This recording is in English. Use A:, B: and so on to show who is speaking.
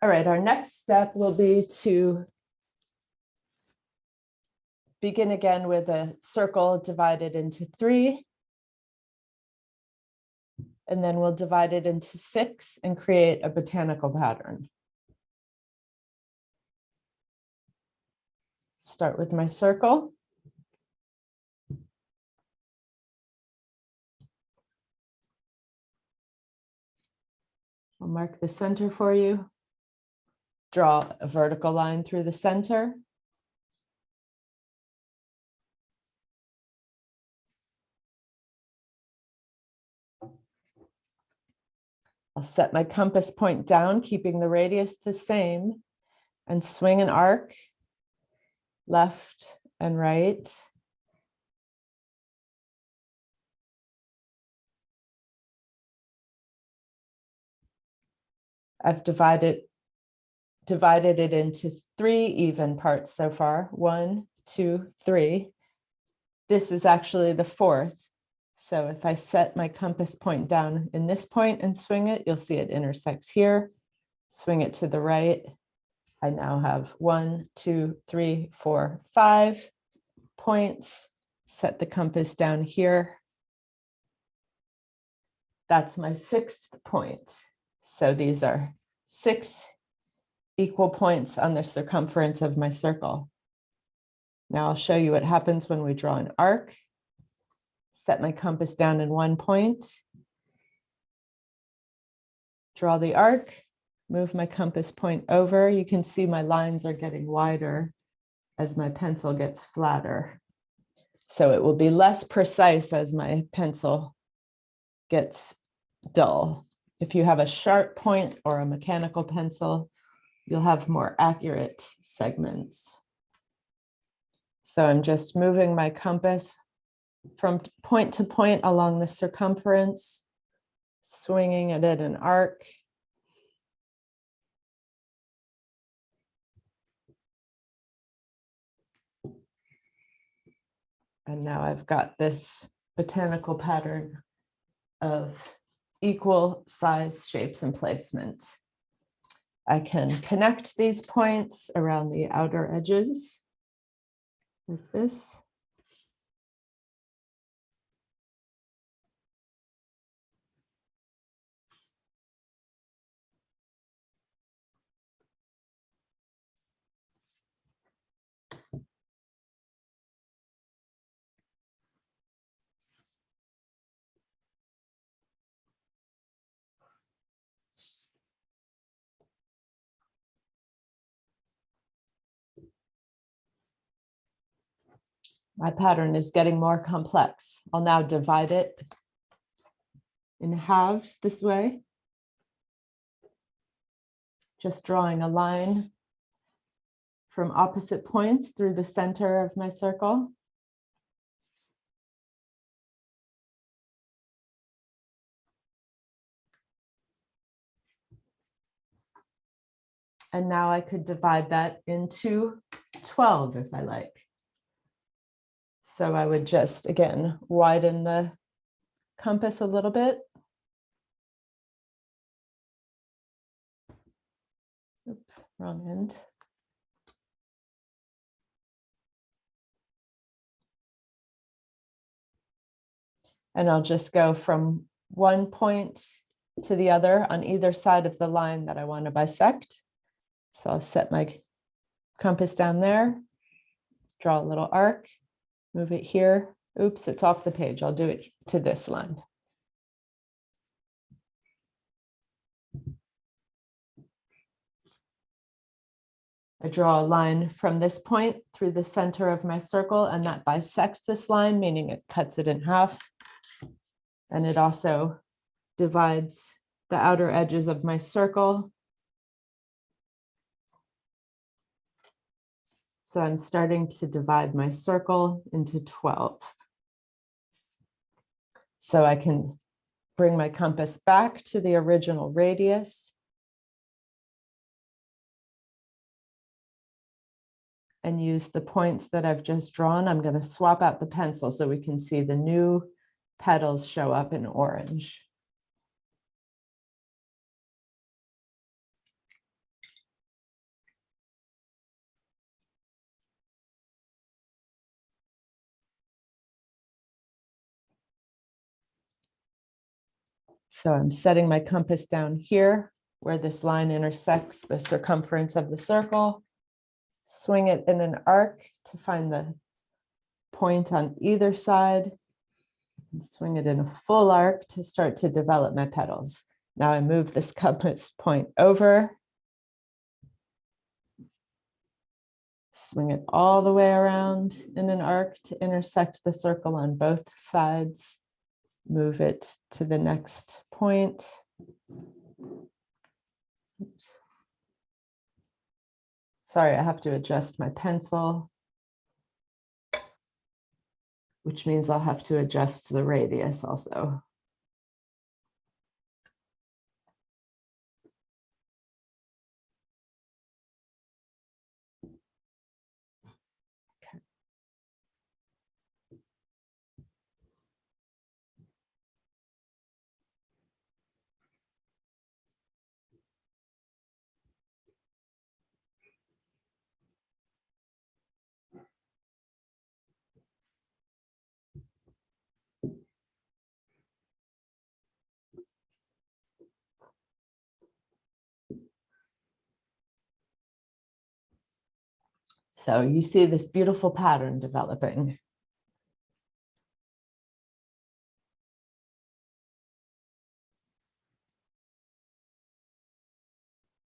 A: All right, our next step will be to begin again with a circle divided into 3. And then we'll divide it into 6 and create a botanical pattern. Start with my circle. I'll mark the center for you. Draw a vertical line through the center. I'll set my compass point down, keeping the radius the same, and swing an arc left and right. I've divided it into 3 even parts so far. 1, 2, 3. This is actually the 4th. So if I set my compass point down in this point and swing it, you'll see it intersects here. Swing it to the right. I now have 1, 2, 3, 4, 5 points. Set the compass down here. That's my 6th point. So these are 6 equal points on the circumference of my circle. Now I'll show you what happens when we draw an arc. Set my compass down in 1 point. Draw the arc, move my compass point over. You can see my lines are getting wider as my pencil gets flatter. So it will be less precise as my pencil gets dull. If you have a sharp point or a mechanical pencil, you'll have more accurate segments. So I'm just moving my compass from point to point along the circumference, swinging it at an arc. And now I've got this botanical pattern of equal size, shapes, and placement. I can connect these points around the outer edges like this. My pattern is getting more complex. I'll now divide it in halves this way. Just drawing a line from opposite points through the center of my circle. And now I could divide that into 12 if I like. So I would just, again, widen the compass a little bit. Oops, wrong end. And I'll just go from one point to the other on either side of the line that I want to bisect. So I'll set my compass down there, draw a little arc, move it here. Oops, it's off the page. I'll do it to this line. I draw a line from this point through the center of my circle, and that bisects this line, meaning it cuts it in half. And it also divides the outer edges of my circle. So I'm starting to divide my circle into 12. So I can bring my compass back to the original radius. And use the points that I've just drawn. I'm going to swap out the pencil so we can see the new petals show up in orange. So I'm setting my compass down here where this line intersects the circumference of the circle. Swing it in an arc to find the point on either side. And swing it in a full arc to start to develop my petals. Now I move this compass point over. Swing it all the way around in an arc to intersect the circle on both sides. Move it to the next point. Oops. Sorry, I have to adjust my pencil, which means I'll have to adjust the radius also. So you see this beautiful pattern developing.